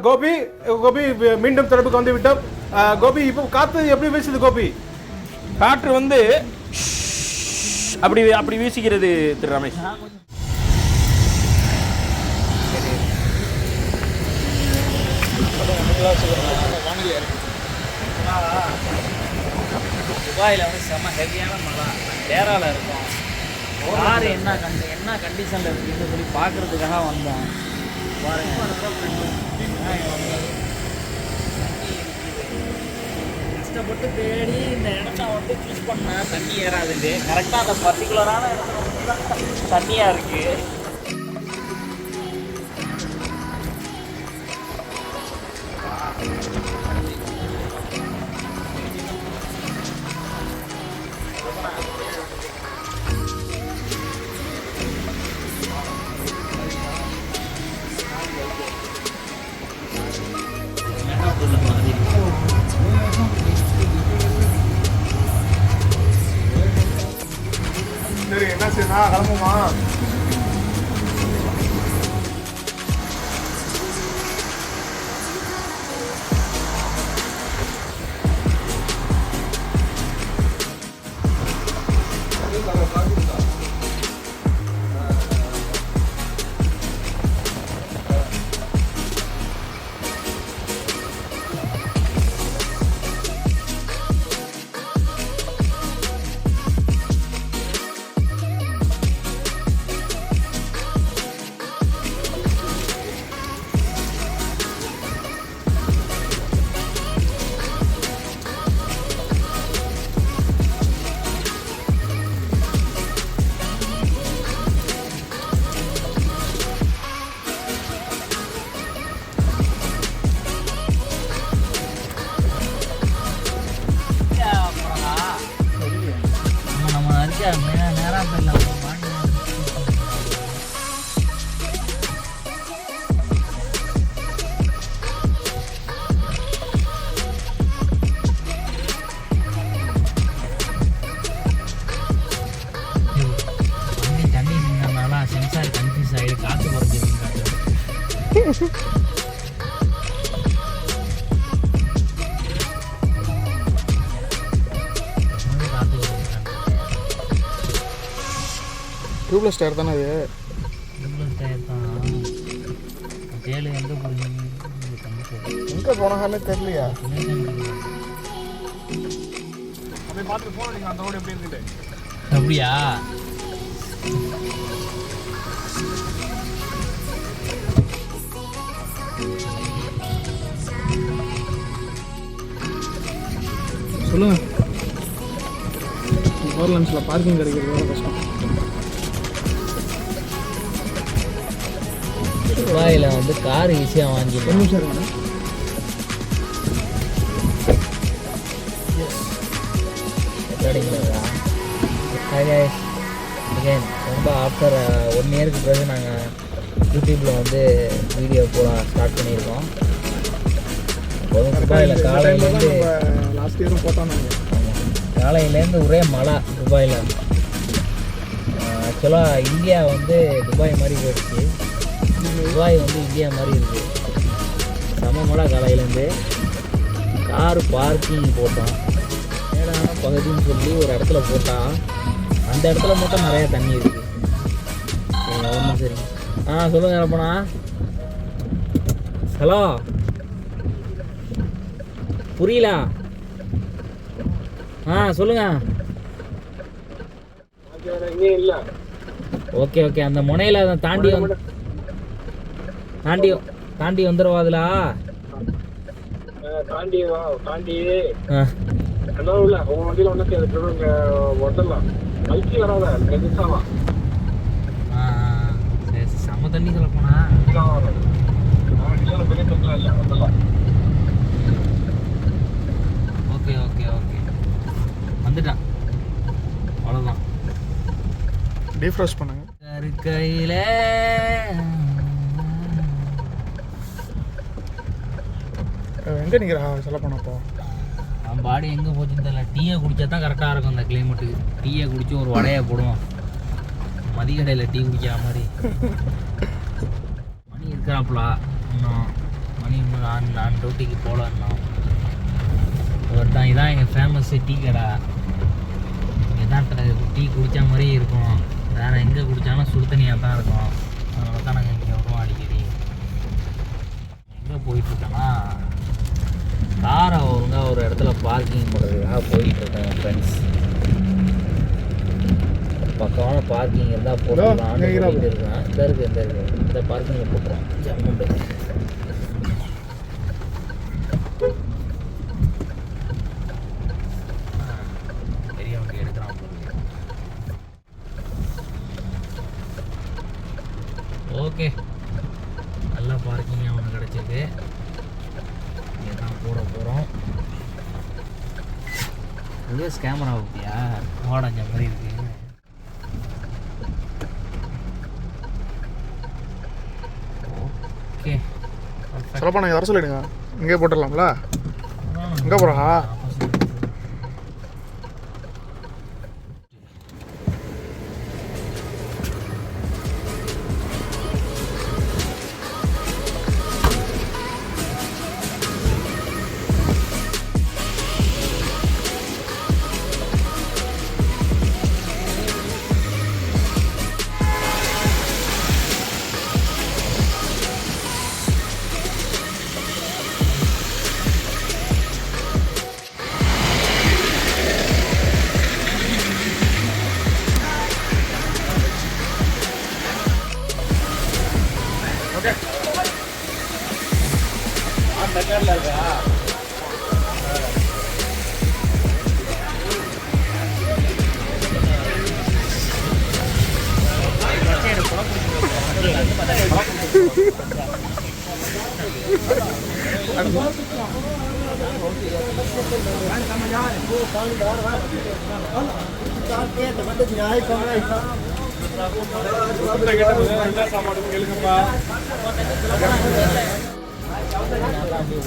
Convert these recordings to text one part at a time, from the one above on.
கோபி கோபி மீண்டும் தொடர்புக்கு வந்து விட்டோம். கோபி இப்போ காற்று எப்படி வீசுது கோபி? காற்று வந்து அப்படி வீசுகிறது திரு ரமேஷ். துபாயில் வந்து செம்ம ஹெவியான மழை, கேரளாவில் இருக்கும். கார் என்ன கண்டிஷனில் இருக்குன்னு சொல்லி பார்க்குறதுக்காக வந்தோம். கஷ்டப்பட்டு தேடி இந்த இடத்த வந்து சூஸ் பண்ணால் தண்ணி ஏறாதுண்டு. கரெக்டாக அந்த பர்டிகுலரான இடத்துல தண்ணியாக இருக்குது. சரி, என்ன செய்யணும்? கிளம்புமா? நேராக போயிடலாம். தண்ணி நின்றனால சென்சார் கன்ஃபியூஸ் ஆகிடு. காற்று குறைஞ்சிருக்கு. டியூப்லெஸ் டயர் தானே அது? டியூப்லெஸ் டயர் தான். தேலு எங்கே போனாங்கன்னு தெரியலையா? அப்படியே பார்த்து போன நீங்கள் அந்த ரோடு எப்படி இருக்குட்டு. அப்படியா? சொல்லுங்கள். ஓர்லன்ஸில் பார்க்கிங் கிடைக்கிறது எவ்வளோ கஷ்டம். துபாயில் வந்து கார் ஈஸியாக வாங்கிடலாம். ரொம்ப ஆஃப்டர் 1 இயருக்கு பிறகு நாங்கள் யூடியூப்பில் வந்து வீடியோ போட ஸ்டார்ட் பண்ணியிருக்கோம். துபாயில் காலையிலேருந்து லாஸ்ட் இயரும் போட்டோம் நாங்கள். காலையிலேருந்து ஒரே மழை துபாயில். ஆக்சுவலாக இந்தியா வந்து துபாய் மாதிரி போயிடுச்சு. துபாய் வந்து இந்தியா மாதிரி இருக்குது. செம மழை காலையிலேருந்து. கார் பார்க்கிங் போட்டோம். மேடான பகுதின்னு சொல்லி ஒரு இடத்துல போட்டால் அந்த இடத்துல மட்டும் நிறைய தண்ணி இருக்குது. ஒன்றும் சரி. சொல்லுங்கள் என்னப்பண்ணா. ஹலோ, புரியல. சொல்லுங்கள். Okay okay. அந்த முனையில் அதை தாண்டி தாண்டி வந்துடுவாதுலா? தாண்டி இல்லை உங்கள் வண்டியில் ஒன்றும் வந்துடலாம். அழுத்தி வராத நிமிஷமா. சரி, செம்ம தண்ணி சொல்ல போனா. பெரிய தண்ணி இல்லை, வந்துடலாம். ஓகே ஓகே ஓகே, வந்துட்டான். அவ்வளோதான். டீஃப்ரோஸ்ட் பண்ணுங்க. கையில் எங்கே நிற்கிறான் சொல்ல போனப்போ? அவன் பாடி எங்கே போச்சுன்னு தெரியல. டீயை குடித்தா தான் கரெக்டாக இருக்கும் இந்த கிளைமேட்டுக்கு. டீயை குடித்து ஒரு வடையை போடுவோம். மதிக்கடையில் டீ குடிக்கிற மாதிரி. மணி இருக்கிறாப்புலா இன்னும் மணி நான் டூட்டிக்கு போகலான்னா ஒருத்தான் இதான் எங்கள் ஃபேமஸ்ஸு டீ கடை. இங்கே தான் டீ குடித்தா மாதிரியே இருக்கும். வேறு எங்கே குடித்தாலும் சுடு தண்ணியாக தான் இருக்கும். அதனால தான் நாங்கள் இங்கே வருவோம் அடிக்கடி. எங்கே போயிட்டுருக்கேன்னா காரை ஒழுங்காக ஒரு இடத்துல பார்க்கிங் பண்ணுறதுக்காக போயிட்டுருக்கேன் ஃப்ரெண்ட்ஸ். பக்கமான பார்க்கிங் இருந்தால் போட்டுக்கலாம் போயிட்டு இருக்கேன். இந்த இருக்குது இந்த பார்க்கிங்கில் போட்டுருவோம். ஜம்முண்டு பெரிய வண்டி எடுக்கிறான். ஓகே, நல்ல பார்க்கிங் அவனுக்கு கிடச்சிருக்கு. இங்கே தான் போட போகிறோம். ரிவர்ஸ் கேமரா ஊற்றியா ஓடஞ்ச மாதிரி இருக்கு. ஓகே, சொல்லப்பா நீங்கள் வர சொல்லிடுங்க. இங்கே போட்டுடலாம்ல? எங்கே போகிறா?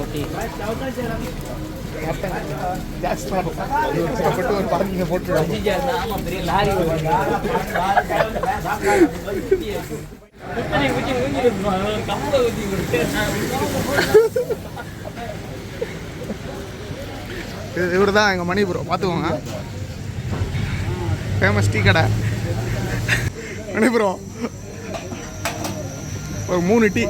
ஓட்டி கஷ்டப்பட்டு ஒரு பார்க்கிங்கை போட்டுருவாங்க. பெரிய லாரி இவர் தான் எங்கள் மணி ப்ரோ, பார்த்துக்கோங்க. ஃபேமஸ் டீ கடை மணி ப்ரோ. ஒரு 3 டீ.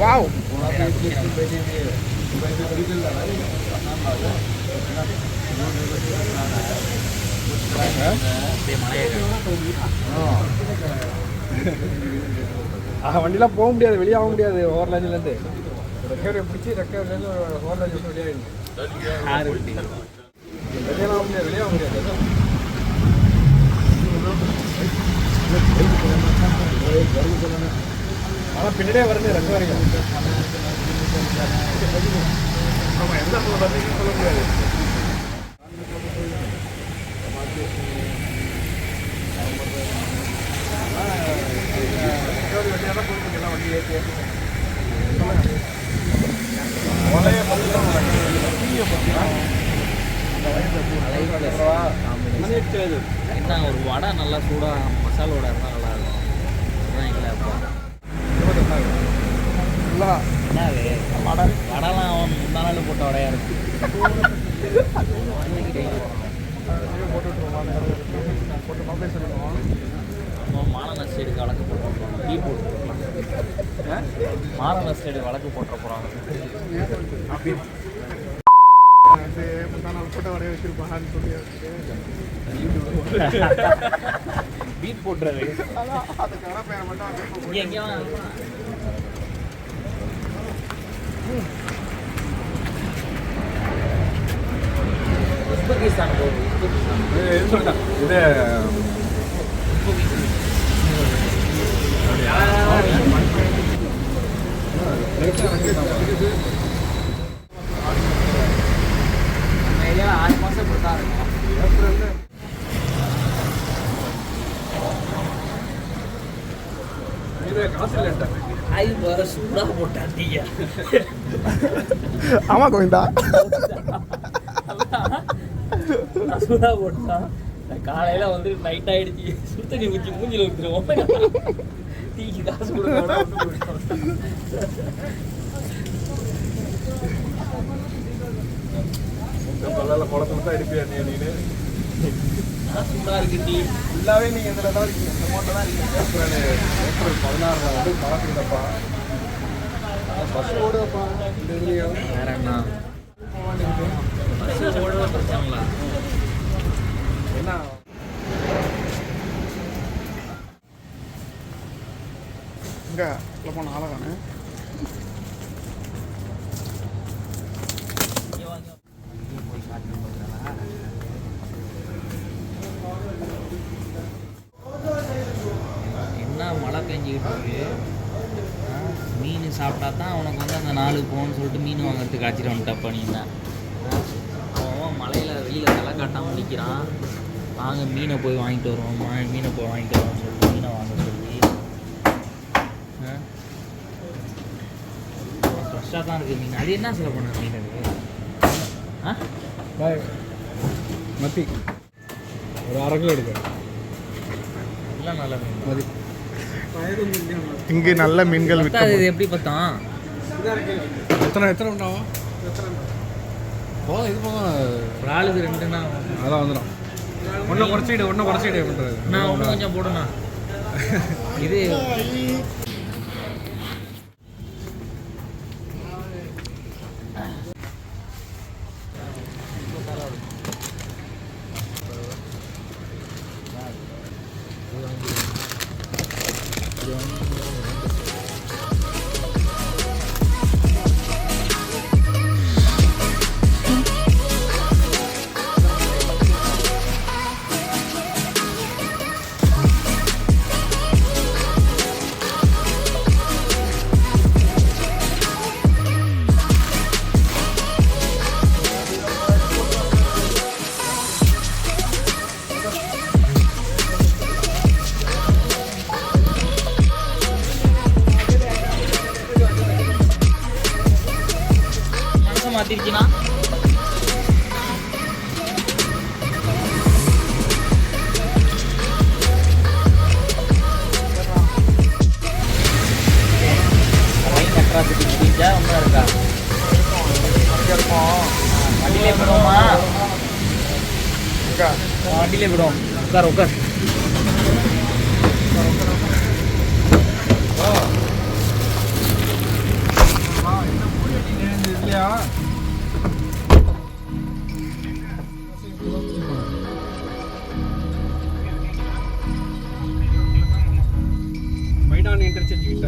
வாவ், வண்டிலாம் போக முடியாது, வெளியே ஆக முடியாது. ஓவர் லேண்ட்லேருந்து ரெக்கையை பிடிச்சி ரெக்கையிலேருந்து ஓவர் லேண்ட் வெளியாகிடும். வெளியே ஆக முடியாது, வெளியே ஆக முடியாது. ஆனால் பின்னாடியே வருது ரெண்டு வரைக்கும். ஆமாம், எந்த சொல்ல முடியாது. எல்லாம் வண்டி ஏற்றி என்ன ஒரு வடை நல்லா சூடாக மசாலா வடை இருந்தால் நல்லாயிருக்கும். என்னது வடைலாம் அவன் முந்தானாலும் போட்ட வடையாக இருக்கும். மாலன ஸ்டேடுக்கு வழக்கு போட்டுருப்போம். டீ போட்டுருப்போம். மாலன ஸ்டேடு வழக்கு போட்டுற போகிறாங்க. போட்ட வரைய வச்சிருப்பான்னு சொல்லி பீட் போட்டுறது அதுக்கான பேரை மட்டும் எங்கேயும் உஸ்பெகிஸ்தான் போகுது. இது நம்ம ஏரியாவில் 6 மாதம் கொடுத்தா இருக்கும். இது காசு இல்லைன்ட்டா. ஆய் வர சூடாக போட்டாட்டீங்க. ஆமாம் கோவிந்தா. சூடாக போட்டான். காலையில் வந்து நைட் ஆகிடுச்சு. சுத்தண்ணி ஊற்றி மூஞ்சில் ஊற்றிடுவோம். டீக்கு காசு கொடுக்க பல்லால குளத்துல தான் எடுப்பியா நீனு? சூடாக இருக்கு டீ. ஃபுல்லாகவே நீங்கள் இதில் தான் இருக்கீங்க, இந்த மோட்டில் தான் இருக்கீங்க. ஏப்ரல் 16 வந்து பார்த்துக்கிட்டப்பா பஸ் ஓடுப்பா இந்த இதுலேயும். வேற என்ன பஸ்ஸு ஓடுவ பிரச்சனைங்களா? என்ன இங்கே உள்ள போன ஆளகானு என்ன மழை பெஞ்சிக்கிட்டு இருக்கு. மீன் சாப்பிட்டா தான் அவனுக்கு வந்து அந்த 4 போகணும்னு சொல்லிட்டு மீன் வாங்குறதுக்கு அழைச்சிட்டு வந்துட்டப்பா நீ தான். அவன் மலையில் வெளியில் தலை காட்டாமல் நிற்கிறான். வாங்க மீனை போய் வாங்கிட்டு வருவோம், மீனை போய் வாங்கிட்டு வருவோம்னு சொல்லிட்டு மீனை வாங்க சொல்லி ஃப்ரெஷ்ஷாக தான் இருக்குது மீன். அது என்ன சொல்ல பண்ண மீன் அது? பாய் மத்தி ஒரு 1/2 கிலோ எடுக்க எல்லாம் நல்ல மீன். மதி இங்கே நல்ல மீன்கள் விற்க இது எப்படி பார்த்தான்? எத்தனை உண்டாகும்? போதும், இது போதும். ஒரு ஆளுக்கு 2ன்னா அதான் வந்துடும். ஒன்றும் குறைச்சிக்கிட்டு பண்ணுறது. நான் ஒன்று கொஞ்சம் போடுண்ணா. இது மாற்றிருச்சுன்னா அட்ராசிட்டி முடிஞ்சா ஒன்றா இருக்கா? வண்டியிலே போடுவோமா? வண்டியிலே போடுவோம். உட்கார் இல்லையா? மைடான் இன்டர்சேஞ்ச் கிட்ட